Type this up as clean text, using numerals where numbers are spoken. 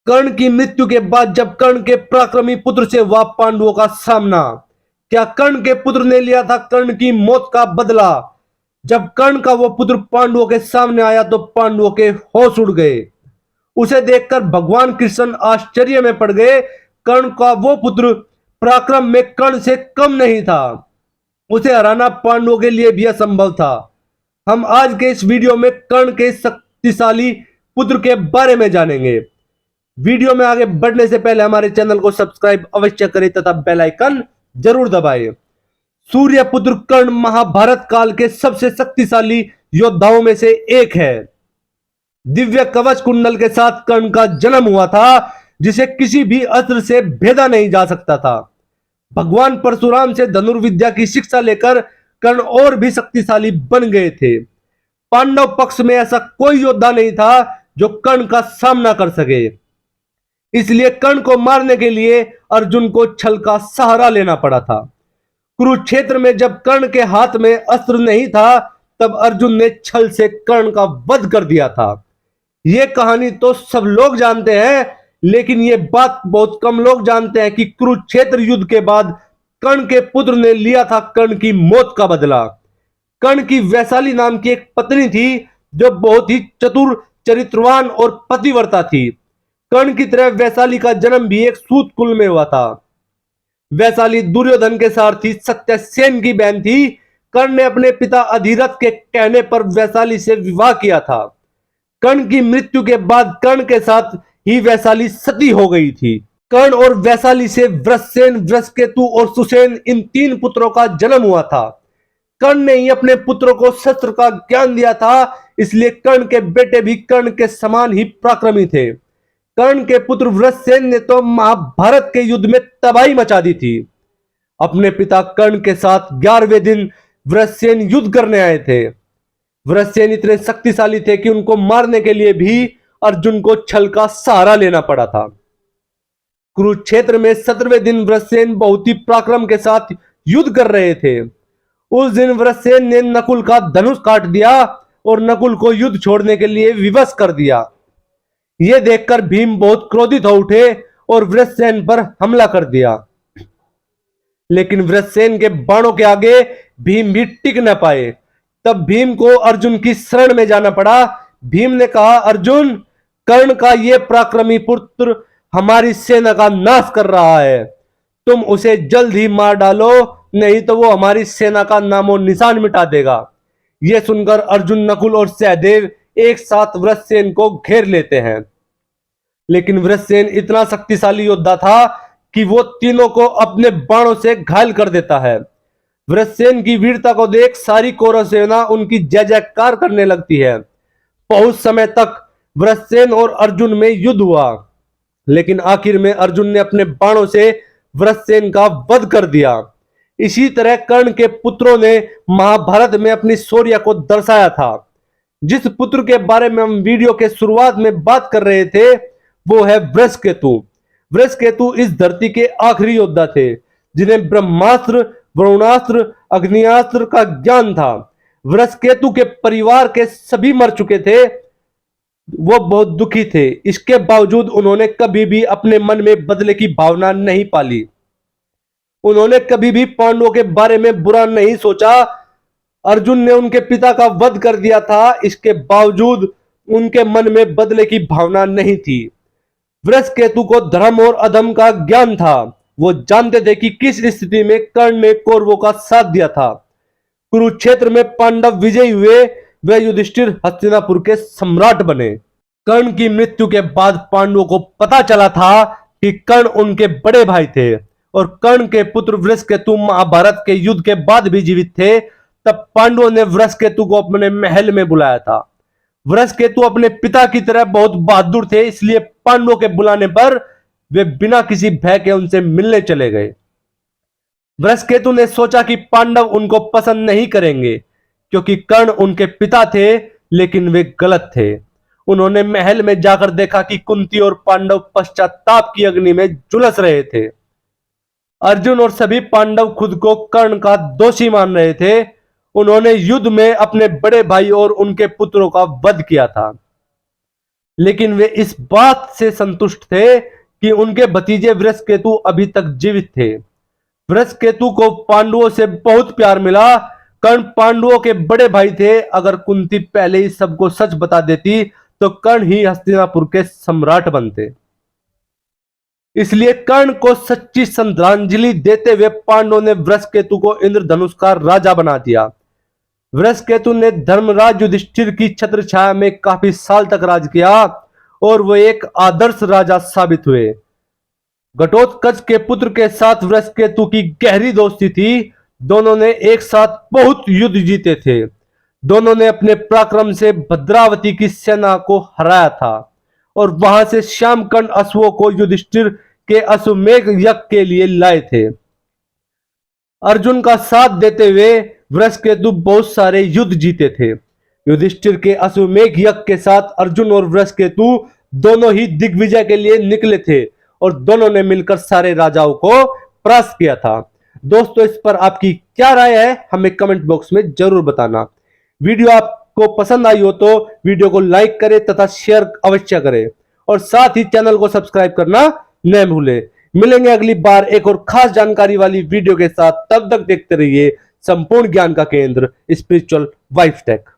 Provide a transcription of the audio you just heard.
कर्ण की मृत्यु के बाद जब कर्ण के पराक्रमी पुत्र से हुआ पांडवों का सामना, क्या कर्ण के पुत्र ने लिया था कर्ण की मौत का बदला? जब कर्ण का वो पुत्र पांडवों के सामने आया तो पांडवों के होश उड़ गए। उसे देखकर भगवान कृष्ण आश्चर्य में पड़ गए। कर्ण का वो पुत्र पराक्रम में कर्ण से कम नहीं था। उसे हराना पांडवों के लिए भी असंभव था। हम आज के इस वीडियो में कर्ण के शक्तिशाली पुत्र के बारे में जानेंगे। वीडियो में आगे बढ़ने से पहले हमारे चैनल को सब्सक्राइब अवश्य करें तथा बेल आइकन जरूर दबाएं। सूर्यपुत्र कर्ण महाभारत काल के सबसे शक्तिशाली योद्धाओं में से एक है। दिव्य कवच कुंडल के साथ कर्ण का जन्म हुआ था, जिसे किसी भी अस्त्र से भेदा नहीं जा सकता था। भगवान परशुराम से धनुर्विद्या की शिक्षा लेकर कर्ण और भी शक्तिशाली बन गए थे। पांडव पक्ष में ऐसा कोई योद्धा नहीं था जो कर्ण का सामना कर सके। इसलिए कर्ण को मारने के लिए अर्जुन को छल का सहारा लेना पड़ा था। कुरुक्षेत्र में जब कर्ण के हाथ में अस्त्र नहीं था, तब अर्जुन ने छल से कर्ण का वध कर दिया था। यह कहानी तो सब लोग जानते हैं, लेकिन यह बात बहुत कम लोग जानते हैं कि कुरुक्षेत्र युद्ध के बाद कर्ण के पुत्र ने लिया था कर्ण की मौत का बदला। कर्ण की वैशाली नाम की एक पत्नी थी, जो बहुत ही चतुर, चरित्रवान और पतिव्रता थी। कर्ण की तरह वैशाली का जन्म भी एक सूत कुल में हुआ था। वैशाली दुर्योधन के सारथी सत्यसेन की बहन थी। कर्ण ने अपने पिता अधिरथ के कहने पर वैशाली से विवाह किया था। कर्ण की मृत्यु के बाद कर्ण के साथ ही वैशाली सती हो गई थी। कर्ण और वैशाली से वृषसेन, वृषकेतु और सुसेन, इन तीन पुत्रों का जन्म हुआ था। कर्ण ने ही अपने पुत्रों को शस्त्र का ज्ञान दिया था, इसलिए कर्ण के बेटे भी कर्ण के समान ही पराक्रमी थे। कर्ण के पुत्र वृषसेन ने तो महाभारत के युद्ध में तबाही मचा दी थी। अपने पिता कर्ण के साथ 11वें दिन वृषसेन युद्ध करने आए थे। वृषसेन इतने शक्तिशाली थे कि उनको मारने के लिए भी अर्जुन को छल का सहारा लेना पड़ा था। कुरुक्षेत्र में 17वें दिन वृषसेन बहुत ही पराक्रम के साथ युद्ध कर रहे थे। उस दिन वृषसेन ने नकुल का धनुष काट दिया और नकुल को युद्ध छोड़ने के लिए विवश कर दिया। यह देखकर भीम बहुत क्रोधित हो उठे और वृषसेन पर हमला कर दिया। लेकिन वृषसेन के बाणों के आगे भीम भी टिक न पाए। तब भीम को अर्जुन की शरण में जाना पड़ा। भीम ने कहा, अर्जुन, कर्ण का यह पराक्रमी पुत्र हमारी सेना का नाश कर रहा है। तुम उसे जल्द ही मार डालो, नहीं तो वो हमारी सेना का नामो निशान मिटा देगा। यह सुनकर अर्जुन, नकुल और सहदेव एक साथ वृषसेन को घेर लेते हैं। लेकिन वृषसेन इतना शक्तिशाली योद्धा था कि वो तीनों को अपने बाणों से घायल कर देता है। वृषसेन की वीरता को देख सारी कौरव सेना उनकी जय जयकार करने लगती है। बहुत समय तक वृषसेन और अर्जुन में युद्ध हुआ, लेकिन आखिर में अर्जुन ने अपने बाणों से वृषसेन का वध कर दिया। इसी तरह कर्ण के पुत्रों ने महाभारत में अपनी शौर्य को दर्शाया था। जिस पुत्र के बारे में हम वीडियो के शुरुआत में बात कर रहे थे, वो है वृषकेतु। वृषकेतु इस धरती के आखिरी योद्धा थे, जिन्हें ब्रह्मास्त्र, वरुणास्त्र, अग्नियास्त्र का ज्ञान था। वृषकेतु के परिवार के सभी मर चुके थे। वो बहुत दुखी थे। इसके बावजूद उन्होंने कभी भी अपने मन में बदले की भावना नहीं पाली। उन्होंने कभी भी पांडवों के बारे में बुरा नहीं सोचा। अर्जुन ने उनके पिता का वध कर दिया था, इसके बावजूद उनके मन में बदले की भावना नहीं थी। वृषकेतु को धर्म और अधर्म का ज्ञान था। वो जानते थे कि किस स्थिति में कर्ण ने कौरवों का साथ दिया था। कुरुक्षेत्र में पांडव विजयी हुए, वे युधिष्ठिर हस्तिनापुर के सम्राट बने। कर्ण की मृत्यु के बाद पांडवों को पता चला था कि कर्ण उनके बड़े भाई थे और कर्ण के पुत्र वृषकेतु महाभारत के युद्ध के बाद भी जीवित थे। तब पांडवों ने वृषकेतु को अपने महल में बुलाया था। वृषकेतु अपने पिता की तरह बहुत बहादुर थे, इसलिए पांडवों के बुलाने पर वे बिना किसी भय के उनसे मिलने चले गए। वृषकेतु ने सोचा कि पांडव उनको पसंद नहीं करेंगे, क्योंकि कर्ण उनके पिता थे, लेकिन वे गलत थे। उन्होंने महल में जाकर देखा कि कुंती और पांडव पश्चाताप की अग्नि में झुलस रहे थे। अर्जुन और सभी पांडव खुद को कर्ण का दोषी मान रहे थे। उन्होंने युद्ध में अपने बड़े भाई और उनके पुत्रों का वध किया था। लेकिन वे इस बात से संतुष्ट थे कि उनके भतीजे वृषकेतु अभी तक जीवित थे। वृषकेतु को पांडवों से बहुत प्यार मिला। कर्ण पांडवों के बड़े भाई थे। अगर कुंती पहले ही सबको सच बता देती तो कर्ण ही हस्तिनापुर के सम्राट बनते। इसलिए कर्ण को सच्ची श्रद्धांजलि देते हुए पांडवों ने वृषकेतु को इंद्रधनुष का राजा बना दिया। वृषकेतु ने धर्मराज युधिष्ठिर की छत्र छाया में काफी साल तक राज किया और वो एक आदर्श राजा साबित हुए। घटोत्कच के पुत्र के साथ वृषकेतु की गहरी दोस्ती थी। दोनों ने एक साथ बहुत युद्ध जीते थे। दोनों ने अपने पराक्रम से भद्रावती की सेना को हराया था और वहां से श्यामकर्ण अश्वों को युधिष्ठिर के अश्वमेध यज्ञ के लिए लाए थे। अर्जुन का साथ देते हुए वृषकेतु बहुत सारे युद्ध जीते थे। युधिष्ठिर के अश्वमेध यज्ञ के साथ अर्जुन और वृषकेतु दोनों ही दिग्विजय के लिए निकले थे और दोनों ने मिलकर सारे राजाओं को परास्त किया था। दोस्तों, इस पर आपकी क्या राय है हमें कमेंट बॉक्स में जरूर बताना। वीडियो आपको पसंद आई हो तो वीडियो को लाइक करें तथा शेयर अवश्य करें और साथ ही चैनल को सब्सक्राइब करना न भूलें। मिलेंगे अगली बार एक और खास जानकारी वाली वीडियो के साथ। तब तक देखते रहिए संपूर्ण ज्ञान का केंद्र स्पिरिचुअल वाइफ टेक।